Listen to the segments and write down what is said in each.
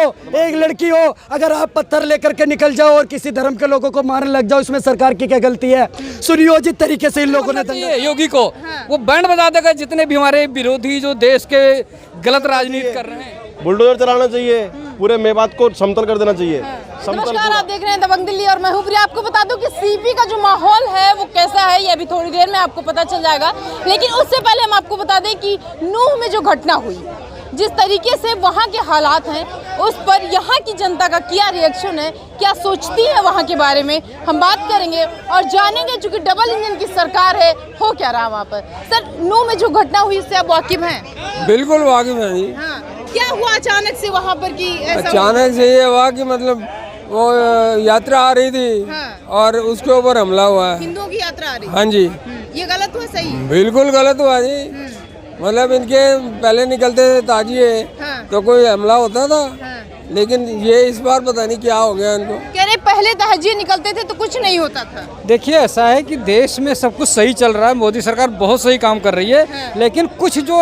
एक लड़की हो, अगर आप पत्थर लेकर के निकल जाओ और किसी धर्म के लोगों को मारने लग जाओ, इसमें सरकार की क्या गलती है? सुनियोजित तरीके से इन लोगों ने योगी को वो बैंड बजा देगा जितने भी हमारे विरोधी जो देश के गलत राजनीति कर रहे हैं। बुलडोजर चलाना चाहिए, पूरे मेवात को समतल कर देना चाहिए। नमस्कार, आप देख रहे हैं दबंग दिल्ली और मैं हूं प्रिया। आपको बता दूं कि सीपी का जो माहौल है वो कैसा है, ये अभी थोड़ी देर में आपको पता चल जाएगा। लेकिन उससे पहले हम आपको बता दें कि नूह में जो घटना हुई, जिस तरीके से वहाँ के हालात हैं, उस पर यहाँ की जनता का क्या रिएक्शन है, क्या सोचती है वहाँ के बारे में, हम बात करेंगे और जानेंगे। चूंकि डबल इंजन की सरकार है, हो क्या रहा वहाँ पर। सर, नूह में जो घटना हुई इससे आप वाकिफ हैं? बिल्कुल वाकिफ है जी। हाँ, क्या हुआ अचानक से वहाँ पर कि अचानक से ये हुआ कि मतलब वो यात्रा आ रही थी और उसके ऊपर हमला हुआ है। हिंदुओं की यात्रा आ रही? हाँ जी। ये गलत हुआ? सही? बिल्कुल गलत हुआ जी। मतलब इनके पहले निकलते थे ताजिए तो कोई हमला होता था, लेकिन ये इस बार पता नहीं क्या हो गया इनको। कह रहे पहले ताजिए निकलते थे तो कुछ नहीं होता था। देखिए, ऐसा है कि देश में सब कुछ सही चल रहा है, मोदी सरकार बहुत सही काम कर रही है, लेकिन कुछ जो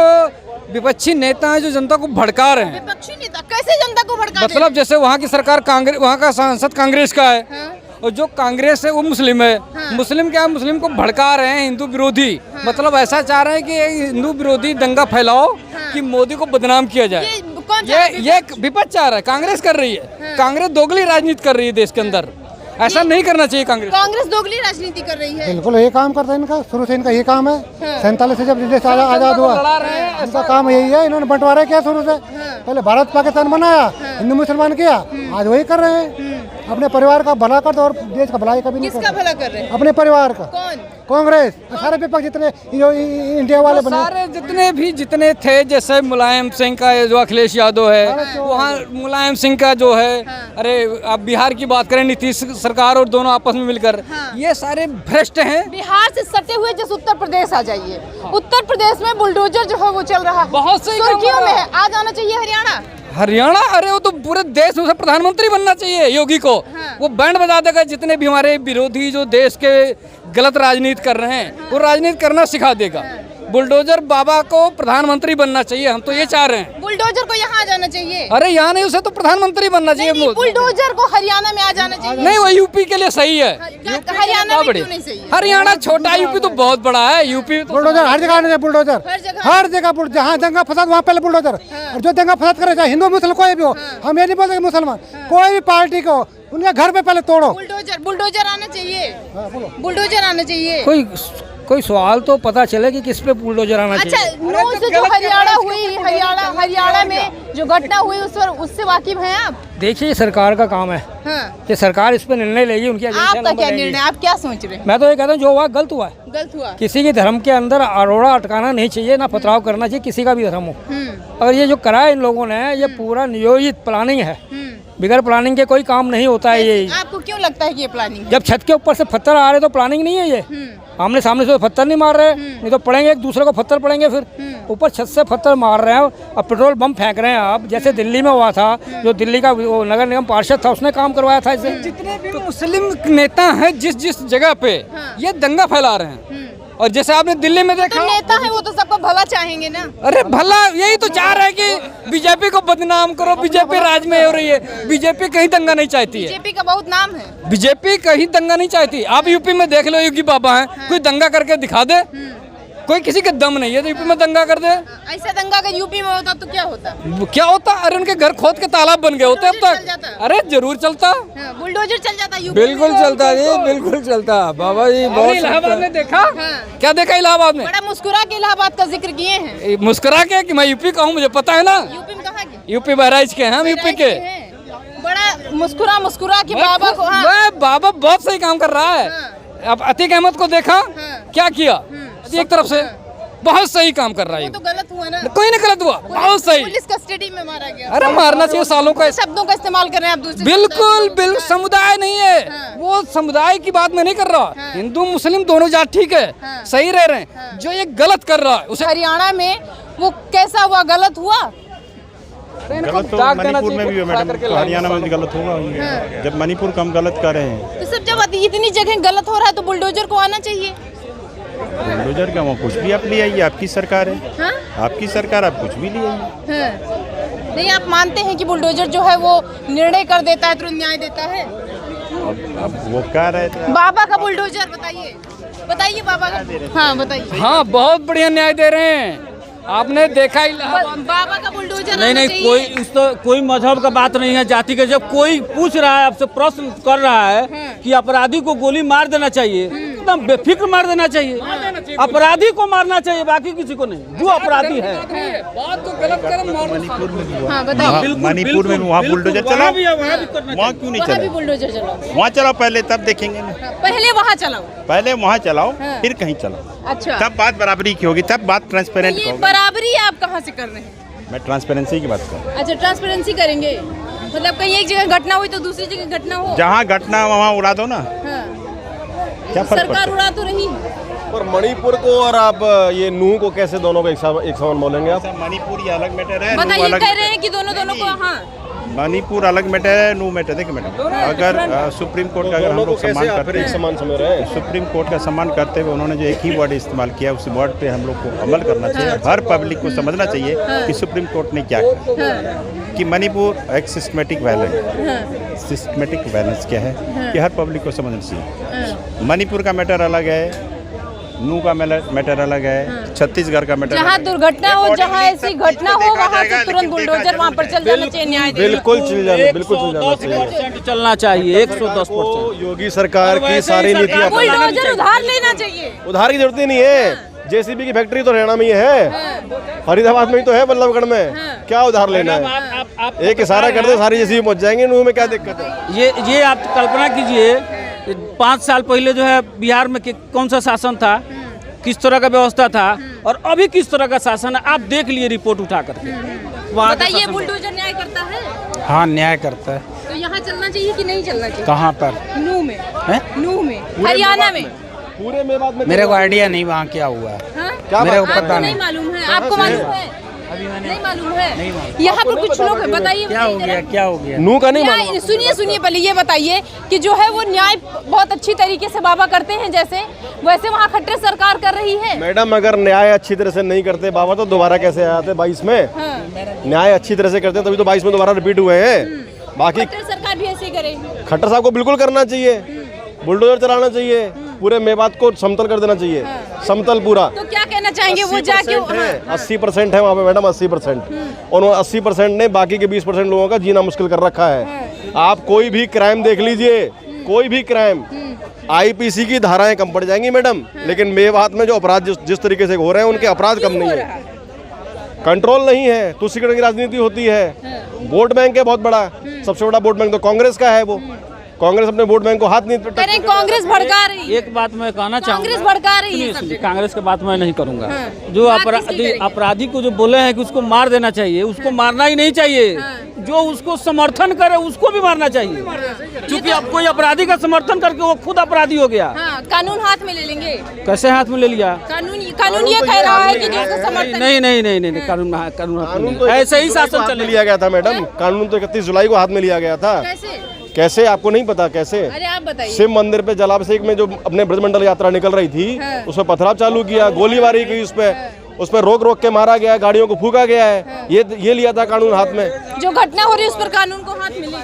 विपक्षी नेता हैं जो जनता को भड़का रहे हैं। विपक्षी नेता कैसे जनता को भड़का? मतलब जैसे वहाँ की सरकार कांग्रेस, वहाँ का सांसद कांग्रेस का है और जो कांग्रेस है वो मुस्लिम है। मुस्लिम क्या है, मुस्लिम को भड़का रहे हैं, हिंदू विरोधी। मतलब ऐसा चाह रहे हैं कि हिंदू विरोधी दंगा फैलाओ कि मोदी को बदनाम किया जाए। ये विपक्ष चाह रहा है, कांग्रेस कर रही है। कांग्रेस दोगली राजनीति कर रही है देश के अंदर। ऐसा नहीं करना चाहिए। कांग्रेस दोगली राजनीति कर रही है। बिल्कुल ये काम करता है इनका, शुरू से इनका ये काम है। 47 से जब देश आजाद हुआ इनका काम यही है। इन्होंने बंटवारा किया शुरू से, पहले भारत पाकिस्तान बनाया, हिंदू मुसलमान किया, आज वही कर रहे हैं। अपने परिवार का भला कर दो और देश का भलाई कभी नहीं किसका भला कर रहे हैं? अपने परिवार का। कौन? कांग्रेस, सारे विपक्ष जितने इंडिया वाले बने, सारे जितने थे, जैसे मुलायम सिंह का जो अखिलेश यादव है, वहाँ मुलायम सिंह का जो है, अरे आप बिहार की बात करें, नीतीश सरकार और दोनों आपस में मिलकर, ये सारे भ्रष्ट हैं। बिहार से सटे हुए जैसे उत्तर प्रदेश आ जाइए, उत्तर प्रदेश में बुलडोजर जो है वो चल रहा है, बहुत सही सुर्खियों में है। आ जाना चाहिए हरियाणा। अरे वो तो पूरे देश में प्रधानमंत्री बनना चाहिए योगी को। वो बैंड बजा देगा जितने भी हमारे विरोधी जो देश के गलत राजनीति कर रहे हैं, वो राजनीति करना सिखा देगा। बुलडोजर बाबा को प्रधानमंत्री बनना चाहिए, हम तो ये चाह रहे हैं। बुलडोजर को यहाँ आ जाना चाहिए। अरे यहाँ नहीं, उसे तो प्रधानमंत्री बनना चाहिए। बुलडोजर को हरियाणा में आ जाना चाहिए। नहीं, वो यूपी के लिए सही है। हरियाणा में क्यों नहीं सही है? हरियाणा छोटा, यूपी तो बहुत बड़ा है। यूपी बुलडोजर हर जगह आना चाहिए। बुलडोजर हर जगह, जहाँ दंगा फसाद वहाँ पहले बुलडोजर। और जो दंगा फसाद करे, चाहे हिंदू मुसलमान कोई भी हो, हम ये नहीं बोलते मुसलमान, कोई भी पार्टी को उनके घर पे पहले तोड़ो। बुलडोजर आना चाहिए। बुलडोजर आना चाहिए। कोई सवाल तो पता चले कि किस पे बुलडोजर आना चाहिए। अच्छा, नूह से जो हरियाणा हुई, हरियाणा में जो घटना हुई उससे वाकिफ हैं आप? देखिए, सरकार का काम है कि सरकार इस पे निर्णय लेगी। उनकी आपका क्या निर्णय, आप क्या सोच रहे हैं? मैं तो ये कहता हूँ, जो हुआ गलत हुआ है। गलत हुआ। किसी के धर्म के अंदर अरोड़ा अटकाना नहीं चाहिए, ना पथराव करना चाहिए, किसी का भी धर्म हो। और ये जो करा है इन लोगों ने, ये पूरा नियोजित प्लानिंग है। बिगैर प्लानिंग के कोई काम नहीं होता है ये। आपको क्यों लगता है कि ये प्लानिंग है? जब छत के ऊपर से पत्थर आ रहे तो प्लानिंग नहीं है ये। आमने सामने से पत्थर नहीं मार रहे, नहीं तो पड़ेंगे एक दूसरे को पत्थर पड़ेंगे। फिर ऊपर छत से पत्थर मार रहे हैं और पेट्रोल बम फेंक रहे हैं आप। जैसे दिल्ली में हुआ था, जो दिल्ली का वो नगर निगम पार्षद था, उसने काम करवाया था इसे। जितने भी मुस्लिम नेता हैं जिस जगह पे, ये दंगा फैला रहे हैं। और जैसे आपने दिल्ली में देखा, तो नेता है वो तो सबका भला चाहेंगे ना। अरे भला यही तो चाह रहे हैं कि बीजेपी को बदनाम करो, बीजेपी राज में हो रही है। बीजेपी कहीं दंगा नहीं चाहती है। बीजेपी का बहुत नाम है। बीजेपी कहीं दंगा नहीं चाहती। आप यूपी में देख लो, योगी बाबा हैं, कोई दंगा करके दिखा दे। कोई किसी के दम नहीं है तो यूपी में दंगा कर दे। ऐसा दंगा अगर यूपी में होता तो क्या होता? क्या होता? अरे उनके घर खोद के तालाब बन गए होते अब तक। अरे जरूर चलता, बुलडोजर चल जाता यूपी। बिल्कुल चलता जी, बिल्कुल चलता बाबा जी। बहुत इलाहाबाद में देखा, क्या देखा इलाहाबाद में? बड़ा मुस्कुरा के इलाहाबाद का जिक्र किए हैं। मुस्कुरा के कि मैं यूपी का हूँ, मुझे पता है ना। यूपी में कहाँ के? यूपी बहराइच के हैं हम, यूपी के। बड़ा मुस्कुरा के बाबा को। बाबा बहुत सही काम कर रहा है। अब अतीक अहमद को देखा क्या किया, एक तरफ से बहुत सही काम कर रहा है। तो गलत हुआ ना? कोई नहीं गलत हुआ, बहुत सही। पुलिस कस्टडी में मारा गया। अरे मारना चाहिए, सालों का शब्दों का इस्तेमाल कर रहे हैं आप दूसरे। बिल्कुल समुदाय नहीं है वो, समुदाय की बात मैं नहीं कर रहा। हिंदू मुस्लिम दोनों जात ठीक है, सही रह रहे हैं। जो ये गलत कर रहा है उसे हरियाणा में वो कैसा हुआ, गलत हुआ? गलत तो मणिपुर में भी है मैडम, तो हरियाणा में भी गलत होगा जब मणिपुर का हम गलत कर रहे हैं। तो सब जब इतनी जगह गलत हो रहा है तो बुलडोजर को आना चाहिए। बुलडोजर का वो कुछ भी आप ले आइए, आपकी सरकार है। आपकी सरकार, आप कुछ भी ले आइए। नहीं, आप मानते हैं कि बुलडोजर जो है वो निर्णय कर देता है, तुरंत न्याय देता है? अब वो कह रहे थे बाबा का बुलडोजर, बताइए बताइए बाबा का। हाँ बताइए। हाँ, बहुत बढ़िया न्याय दे रहे हैं। आपने देखा ही बाबा का बुलडोजर नहीं आना नहीं, चाहिए। कोई उस तो कोई मजहब का बात नहीं है, जाति के। जब कोई पूछ रहा है आपसे, प्रश्न कर रहा है कि अपराधी को गोली मार देना चाहिए, एकदम बेफिक्र मार देना चाहिए। अपराधी को मारना चाहिए, बाकी किसी को नहीं, जो अपराधी है। बात को गलत कर मणिपुर में भी हाँ हुआ, बताइए। मणिपुर में वहाँ बुलडोजर चला, वहाँ भी करना वहाँ क्यों नहीं वहाँ भी चला? बुलडोजर चलाओ, वहाँ चलाओ पहले, तब देखेंगे ना। पहले वहाँ चलाओ। पहले वहाँ चलाओ, हाँ। फिर कहीं चलाओ, अच्छा, तब बात बराबरी की होगी, तब बात ट्रांसपेरेंट ये होगी। बराबरी आप कहाँ से कर रहे हैं? मैं ट्रांसपेरेंसी की बात कर रहा हूँ। अच्छा, ट्रांसपेरेंसी करेंगे, मतलब कहीं एक जगह घटना हुई तो दूसरी जगह घटना हो। जहाँ घटना वहाँ उड़ा दो ना, हाँ। क्या फर्क सरकार पड़ता उड़ा तो रही। और मणिपुर को और आप ये नूह को कैसे दोनों को एक समान बोलेंगे आप? है? मणिपुर ये अलग मैटर है, नूह बताइए, अलग कह मैटर रहे है। हैं कि दोनों को। हाँ मणिपुर अलग मैटर है, नूह मैटर। देखिए मैडम, अगर सुप्रीम कोर्ट का अगर हम दोनों को लोग सम्मान कैसे आप करते फिर एक हैं, समान समझ रहे हैं? सुप्रीम कोर्ट का सम्मान करते हुए उन्होंने जो एक ही वर्ड इस्तेमाल किया, उस वर्ड पे हम लोग को अमल करना चाहिए। हर पब्लिक को समझना चाहिए कि सुप्रीम कोर्ट ने क्या कहा, कि मणिपुर एक सिस्टमेटिक वायलेंस। सिस्टमेटिक वायलेंस क्या है कि हर पब्लिक को समझना चाहिए। मणिपुर का मैटर अलग है, नूह का मैटर अलग है, छत्तीसगढ़ का मैटर जहाँ अलग है। दुर्घटना हो, जहाँ ऐसी घटना हो, वहाँ से तुरंत बुलडोजर वहाँ पर चल जाना चाहिए, न्याय देना। बिल्कुल चल जाना, बिल्कुल चल जाना चाहिए। 110% चलना चाहिए, 110%। तो योगी सरकार की सारी नीतियाँ बुलडोजर उधार लेना चाहिए। उधार की जरूरत ही नहीं है। जेसीबी की फैक्ट्री तो हरियाणा में ही है, फरीदाबाद में ही तो है, बल्लभगढ़ में। क्या उधार लेना है? एक इशारा कर दे, सारी जेसीबी पहुंच जाएंगे। नूह में क्या दिक्कत है? ये आप कल्पना कीजिए, 5 साल पहले जो है बिहार में कौन सा शासन था, किस तरह का व्यवस्था था, और अभी किस तरह का शासन है, आप देख लिए रिपोर्ट उठा करके। वहाँ का बताइए, शासन बुलडोजर न्याय करता है? हाँ, न्याय करता है। तो यहाँ चलना चाहिए कि नहीं चलना चाहिए? कहाँ पर? नूह में। नूह में, हरियाणा में। पूरे मेवात में मेरे को आइडिया नहीं वहाँ क्या हुआ है। हाँ? मेरे को आपको पता नहीं नहीं। मालूम है? आपको मालूम है? नहीं मालूम है। यहाँ पर कुछ लोग हैं, बताइए क्या हो गया, क्या हो गया? नूह का नहीं मालूम। न्याय, सुनिए पहले ये बताइए कि जो है वो न्याय बहुत अच्छी तरीके से बाबा करते हैं, जैसे वैसे वहाँ खट्टर सरकार कर रही है। मैडम, अगर न्याय अच्छी तरह से नहीं करते बाबा तो दोबारा कैसे आते 22 में? न्याय अच्छी तरह से करते हैं तभी तो 22 में दोबारा रिपीट हुए हैं। बाकी खट्टर सरकार भी ऐसे ही करे। खट्टर साहब को बिल्कुल करना चाहिए, बुलडोजर चलाना चाहिए, पूरे मेवात को समतल कर देना चाहिए, समतल पूरा। तो क्या कहना चाहेंगे वो जाके? 80% है वहाँ पे मैडम, 80%। और वो 80% ने बाकी के 20% लोगों का जीना मुश्किल कर रखा है। आप कोई भी क्राइम देख लीजिए, कोई भी क्राइम, आईपीसी की धाराएं कम पड़ जाएंगी मैडम, लेकिन मेवात में जो अपराध जिस तरीके से हो रहे हैं, उनके अपराध कम नहीं है, कंट्रोल नहीं है। तुष्टिकरण की राजनीति होती है। वोट बैंक है बहुत बड़ा, सबसे बड़ा वोट बैंक तो कांग्रेस का है। वो कांग्रेस अपने वोट बैंक को हाथ नहीं अरे कांग्रेस भड़का रही है। एक बात मैं कहना चाहूँगा, कांग्रेस भड़का रही है। सुनिए, कांग्रेस की बात मैं नहीं करूंगा। जो बात किसकी करेंगे? अपराधी को जो बोले हैं कि उसको मार देना चाहिए, उसको मारना ही नहीं चाहिए। जो उसको समर्थन करे उसको भी मारना चाहिए, क्योंकि अब कोई अपराधी का समर्थन करके वो खुद अपराधी हो गया। हाँ, कानून हाथ में ले लेंगे। कैसे हाथ में ले लिया? कानून ये कह रहा है कि जिसको समर्थन नहीं, कानून ऐसे ही शासन चले। लिया गया था मैडम, कानून तो 31 जुलाई को हाथ में लिया गया था। कैसे आपको नहीं पता कैसे? अरे आप बताइए। शिव मंदिर पे जलाभिषेक में जो अपने ब्रजमंडल यात्रा निकल रही थी, उसमें पथराव चालू किया, गोलीबारी की, उस पर रोक के मारा गया, गाड़ियों को फूका गया है। ये लिया था कानून हाथ में। जो घटना हो रही है उस पर कानून को हाथ मिले।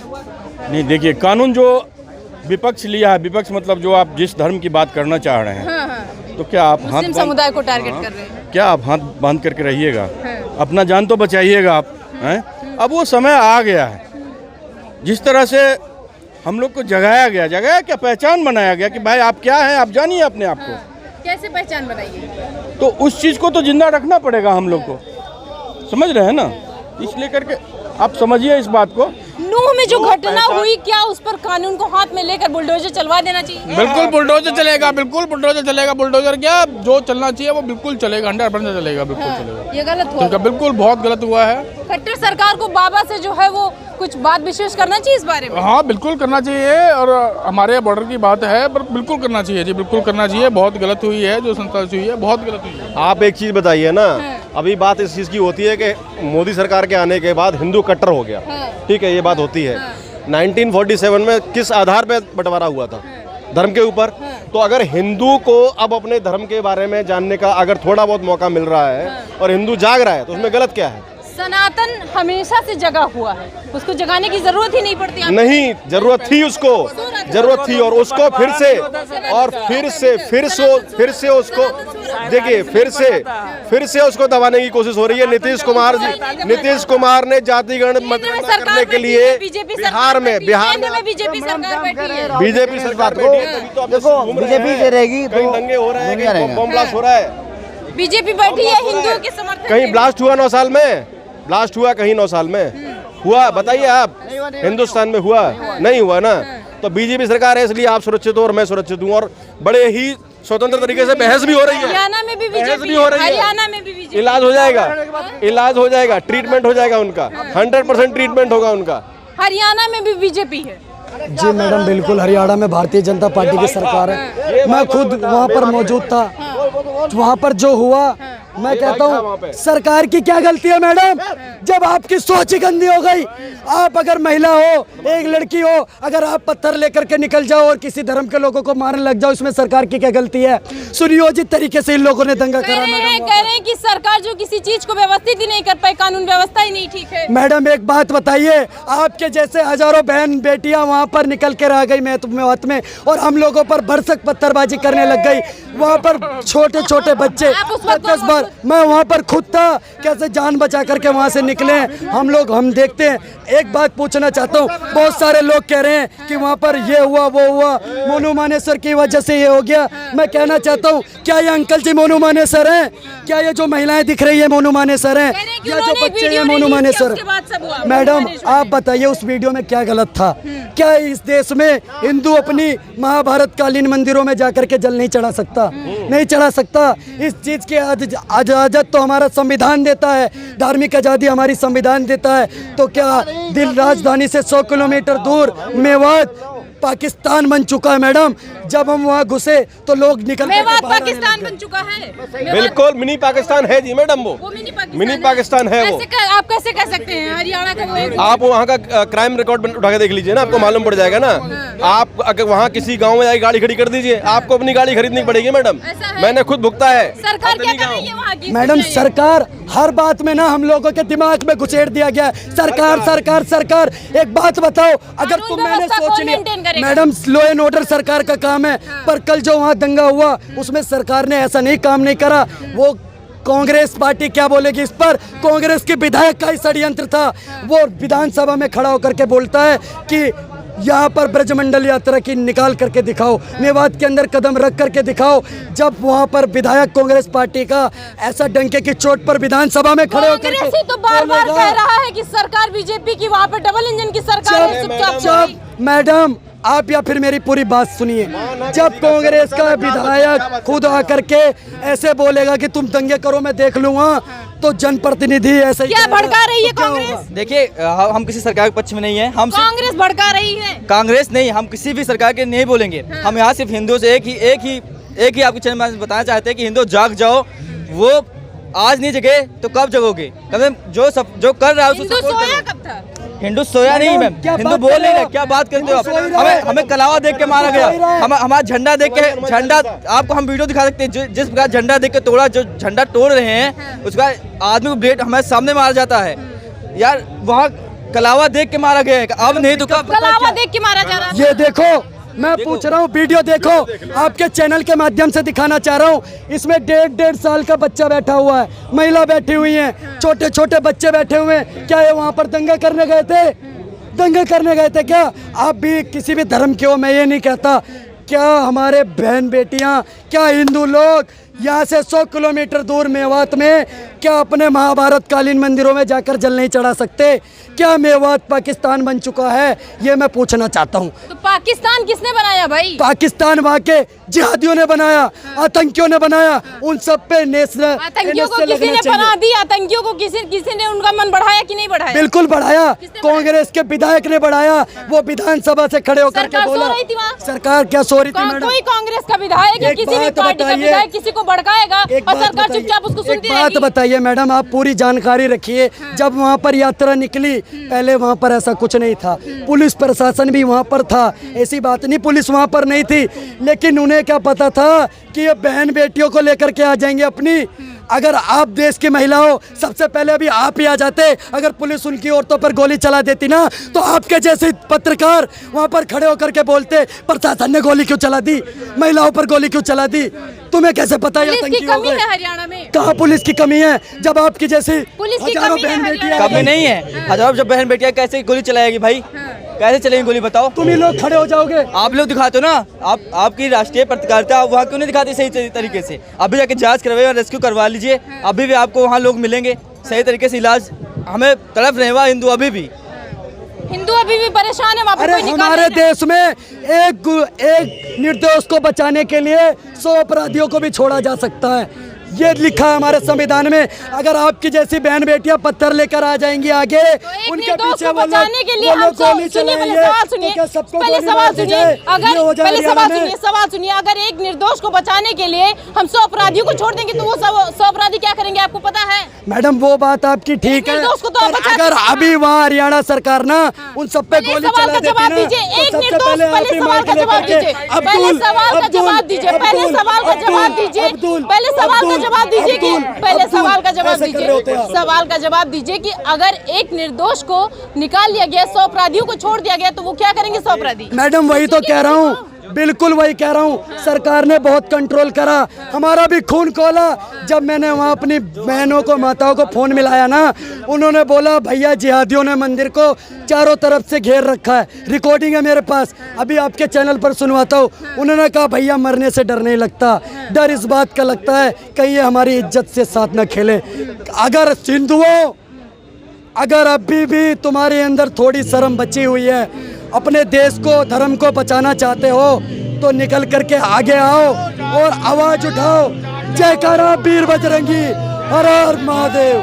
नहीं, देखिए, कानून जो विपक्ष लिया है, विपक्ष मतलब जो आप जिस धर्म की बात करना चाह रहे हैं, तो क्या आप मुस्लिम समुदाय को टारगेट कर रहे हैं? क्या आप हाथ बांध करके रहिएगा? अपना जान तो बचाइएगा आप, हैं? अब वो समय आ गया है, जिस तरह से हम लोग को जगाया क्या, पहचान बनाया गया कि भाई आप क्या हैं, आप जानिए अपने आप को। कैसे पहचान बनाइए? तो उस चीज़ को तो जिंदा रखना पड़ेगा हम लोग को, समझ रहे हैं ना? इसलिए करके आप समझिए इस बात को। नूह में जो घटना हुई, क्या उस पर कानून को हाथ में लेकर बुलडोजर चलवा देना चाहिए? बिल्कुल बुलडोजर चलेगा, बिल्कुल बुलडोजर चलेगा। बुलडोजर क्या, जो चलना चाहिए वो बिल्कुल चलेगा, 100% चलेगा, बिल्कुल चलेगा। ये गलत हुआ। तो बिल्कुल बहुत गलत हुआ है। खट्टर सरकार को बाबा से जो है वो कुछ बात विशेष करना चाहिए इस बारे में। हाँ, बिल्कुल करना चाहिए, और हमारे बॉर्डर की बात है, पर बिल्कुल करना चाहिए जी, बिल्कुल करना चाहिए। बहुत गलत हुई है, जो संस्था हुई है, बहुत गलत हुई है। आप एक चीज बताइए ना, अभी बात इस चीज की होती है कि मोदी सरकार के आने के बाद हिंदू कट्टर हो गया, ठीक है, ये बात होती है। 1947 में किस आधार पे बंटवारा हुआ था? धर्म के ऊपर। तो अगर हिंदू को अब अपने धर्म के बारे में जानने का अगर थोड़ा बहुत मौका मिल रहा है और हिंदू जाग रहा है, तो उसमें गलत क्या है? सनातन हमेशा से जगा हुआ है, उसको जगाने की जरूरत ही नहीं पड़ती आपको। नहीं, जरूरत थी उसको, जरूरत थी, और उसको फिर से उसको देखिए फिर से उसको दबाने की कोशिश हो रही है। नीतीश कुमार ने जाति गणना करने के लिए बिहार में बीजेपी सरकार बैठी है। बीजेपी सरकार को देखो, बीजेपी से रहेगी तो दंगे हो रहे हैं, बम ब्लास्ट हो रहा है, बीजेपी बैठी है हिंदुओं के समर्थन। कहीं ब्लास्ट हुआ 9 साल में, ब्लास्ट हुआ कहीं 9 साल में हुआ, बताइए आप, हिंदुस्तान में हुआ नहीं हुआ ना। तो बीजेपी सरकार है, इसलिए आप सुरक्षित हो और मैं सुरक्षित हूँ, और बड़े ही स्वतंत्र तरीके से बहस भी हो रही है। हरियाणा में भी बीजेपी, हरियाणा में भी बीजेपी। इलाज हो जाएगा, ट्रीटमेंट हो जाएगा उनका, 100% ट्रीटमेंट होगा उनका। हरियाणा में भी बीजेपी है। जी मैडम, बिल्कुल हरियाणा में भारतीय जनता पार्टी की सरकार है। मैं खुद वहाँ पर मौजूद था, वहाँ पर जो हुआ, मैं कहता हूँ सरकार की क्या गलती है मैडम, जब आपकी सोच ही गंदी हो गई। आप अगर महिला हो, एक लड़की हो, अगर आप पत्थर लेकर के निकल जाओ और किसी धर्म के लोगों को मारने लग जाओ, इसमें सरकार की क्या गलती है? सुनियोजित तरीके से इन लोगों ने दंगा करा मैडम। कह रहे हैं कि सरकार जो किसी चीज को व्यवस्थित ही नहीं कर पाई, कानून व्यवस्था ही नहीं ठीक है। मैडम एक बात बताइए, आपके जैसे हजारों बहन बेटियां वहाँ पर निकल कर आ गई मेवात में, और हम लोगों पर भरसक पत्थरबाजी करने लग गई। वहाँ पर छोटे छोटे बच्चे 10 बार, मैं वहाँ पर खुद था, कैसे जान बचा करके वहाँ से निकले हम लोग, हम देखते हैं। एक बात पूछना चाहता हूँ, बहुत सारे लोग कह रहे हैं कि वहाँ पर ये हुआ वो हुआ, मोनू मानेसर की वजह से ये हो गया। मैं कहना चाहता हूँ, क्या ये अंकल जी मोनू मानेसर हैं? क्या ये जो महिलाएं दिख रही है मोनू मानेसर हैं, या जो बच्चे हैं मोनू मानेसर? मैडम आप बताइए उस वीडियो में क्या गलत था? क्या इस देश में हिंदू अपनी महाभारत कालीन मंदिरों में जाकर के जल नहीं चढ़ा सकता? नहीं चढ़ा सकता। इस चीज की इजाजत तो हमारा संविधान देता है, धार्मिक आजादी हमारी संविधान देता है। तो क्या दिल राजधानी से 100 किलोमीटर दूर मेवात पाकिस्तान बन चुका है मैडम? जब हम वहाँ घुसे तो लोग निकल मेवात पाकिस्तान बन चुका है। बिल्कुल मिनी पाकिस्तान है जी मैडम, वो मिनी पाकिस्तान है वो। आप कैसे कह सकते हैं हरियाणा का वो? आप वहाँ का क्राइम रिकॉर्ड उठा के देख लीजिए ना, आपको मालूम पड़ जाएगा ना। आप अगर वहाँ किसी गांव में जाके गाड़ी खड़ी कर दीजिए, आपको अपनी गाड़ी खरीदनी पड़ेगी मैडम। मैंने खुद भुगता है। सरकार क्या कर रही है वहाँ की? मैडम सरकार हर बात में ना हम लोगों के दिमाग में घुसेड़ दिया गया है। सरकार सरकार सरकार। एक बात बताओ, अगर तुम मैंने सोच लिया मैडम लॉ एंड ऑर्डर सरकार का काम है, पर कल जो वहाँ दंगा हुआ उसमें सरकार ने ऐसा नहीं काम नहीं करा। वो कांग्रेस पार्टी क्या बोलेगी इस पर? कांग्रेस के विधायक का ही षड्यंत्र था। वो विधानसभा में खड़ा होकर के बोलता है कि यहाँ पर ब्रजमंडल यात्रा की निकाल करके दिखाओ, मेवात के अंदर कदम रख करके दिखाओ। जब वहाँ पर विधायक कांग्रेस पार्टी का ऐसा डंके की चोट पर विधानसभा में खड़े होकर कांग्रेस ही तो बार-बार कह रहा है कि सरकार बीजेपी की, वहाँ पे डबल इंजन की सरकार है। जब मैडम आप या फिर मेरी पूरी बात सुनिए, जब कांग्रेस का विधायक खुद आकर के ऐसे बोलेगा कि तुम दंगे करो मैं देख लूंगा, तो जनप्रतिनिधि ऐसे क्या भड़का रही है कांग्रेस? देखिए हम किसी सरकार के पक्ष में नहीं है, हम कांग्रेस भड़का रही है। कांग्रेस नहीं, हम किसी भी सरकार के नहीं बोलेंगे। हम यहाँ सिर्फ हिंदुओं से एक ही आपके चैनल में बताना चाहते हैं कि हिंदू जाग जाओ। वो आज नहीं जगे तो कब जगोगे? जो कर रहा है हिंदू सोया कब था? हिंदू सोया नहीं मैम, हिंदू बोल नहीं रहे। क्या बात करते हो आप? हमें कलावा देख के मारा गया, हमारा झंडा देख के, झंडा आपको हम वीडियो दिखा सकते हैं। जिस प्रकार झंडा देख के तोड़ा, जो झंडा तोड़ रहे हैं उसका आदमी को ब्लेड हमारे सामने मारा जाता है। यार वहाँ कलावा देख के मारा गया है, अब नहीं तो कब? कलावा देख के मारा जा रहा है। ये देखो, मैं पूछ रहा हूँ, वीडियो देखो, आपके चैनल के माध्यम से दिखाना चाह रहा हूँ। इसमें 1.5 साल का बच्चा बैठा हुआ है, महिला बैठी हुई है, छोटे छोटे बच्चे बैठे हुए हैं। क्या ये वहाँ पर दंगा करने गए थे? दंगा करने गए थे क्या? आप भी किसी भी धर्म के हो, मैं ये नहीं कहता। क्या हमारे बहन बेटियाँ, क्या हिंदू लोग यहाँ से 100 किलोमीटर दूर मेवात में क्या अपने महाभारत कालीन मंदिरों में जाकर जल नहीं चढ़ा सकते? क्या मेवात पाकिस्तान बन चुका है? ये मैं पूछना चाहता हूँ। तो पाकिस्तान किसने बनाया भाई? पाकिस्तान वहाँ के जिहादियों ने बनाया, आतंकियों ने बनाया। उन सब पे नेशनल आतंकियों को किसी ने बना दिया, आतंकियों को किसी ने उनका मन बढ़ाया कि नहीं बढ़ाया? बिल्कुल बढ़ाया, कांग्रेस के विधायक ने बढ़ाया। वो विधानसभा से खड़े होकर के बोला। सरकार क्या सो रही थी मैडम? कोई कांग्रेस का विधायक या किसी भी पार्टी का विधायक किसी को भड़काएगा और सरकार चुपचाप उसको सुनती रहेगी। बात बताइए मैडम, आप पूरी जानकारी रखिए। जब वहाँ पर यात्रा निकली, पहले वहाँ पर ऐसा कुछ नहीं था। पुलिस प्रशासन भी वहाँ पर था, ऐसी बात नहीं पुलिस वहाँ पर नहीं थी। लेकिन उन्हें क्या पता था कि ये बहन बेटियों को लेकर के आ जाएंगे अपनी? अगर आप देश की महिला हो, सबसे पहले अभी आप ही आ जाते। अगर पुलिस उनकी औरतों पर गोली चला देती ना, तो आपके जैसे पत्रकार वहाँ पर खड़े होकर के बोलते प्रशासन ने गोली क्यों चला दी, महिलाओं पर गोली क्यों चला दी। तुम्हें कैसे पता ये पुलिस की कमी है हरियाणा में? कहाँ पुलिस की कमी है, जब आपकी जैसी पुलिस की हजारों कमी है बहन बेटियां कमी नहीं है। हजारों जब बहन बेटियां कैसे गोली चलाएगी भाई, कैसे चलेंगी गोली बताओ। तुम ही लोग खड़े हो जाओगे। आप लोग दिखाते हो ना, आपकी राष्ट्रीय पत्रकारिता आप वहाँ क्यों नहीं दिखाते सही तरीके से। अभी जाके जांच करवाइए और रेस्क्यू करवा लीजिए, अभी भी आपको वहाँ लोग मिलेंगे सही तरीके से इलाज। हमें तड़प रहे वहाँ हिंदू अभी भी परेशान है वहाँ पे। अरे हमारे देश में एक निर्दोष को बचाने के लिए 100 अपराधियों को भी छोड़ा जा सकता है, ये लिखा है हमारे संविधान में। अगर आपकी जैसी बहन बेटियां पत्थर लेकर आ जाएंगी आगे, तो उनके पीछे बचाने के लिए हम गोली चलाएंगे, तो क्या सबको गोली मार दी जाए? सवाल सुनिए, अगर एक निर्दोष को बचाने के लिए हम 100 अपराधियों को छोड़ देंगे तो वो 100 अपराधी क्या करेंगे आपको पता है? मैडम वो बात आपकी ठीक है, अगर अभी वहाँ हरियाणा सरकार ना उन सब पे गोली चला देती ना, तो सबसे पहले आप ही मार के लेकर के पहले सवाल का जवाब दीजिए कि पहले सवाल का जवाब दीजिए कि सवाल का जवाब दीजिए कि अगर एक निर्दोष को निकाल लिया गया, 100 अपराधियों को छोड़ दिया गया, तो वो क्या करेंगे 100 अपराधी? मैडम वही तो कह रहा हूँ, बिल्कुल वही कह रहा हूँ। सरकार ने बहुत कंट्रोल करा, हमारा भी खून खोला। जब मैंने वहाँ अपनी बहनों को, माताओं को फोन मिलाया ना, उन्होंने बोला भैया जिहादियों ने मंदिर को चारों तरफ से घेर रखा है, रिकॉर्डिंग है मेरे पास, अभी आपके चैनल पर सुनवाता हूँ। उन्होंने कहा भैया मरने से डर नहीं लगता, डर इस बात का लगता है कहीं ये हमारी इज्जत से साथ न खेले। अगर हिंदुओं, अगर अभी भी तुम्हारे अंदर थोड़ी शर्म बची हुई है, अपने देश को, धर्म को बचाना चाहते हो, तो निकल करके आगे आओ और आवाज उठाओ, जयकारा वीर बजरंगी, हर हर महादेव।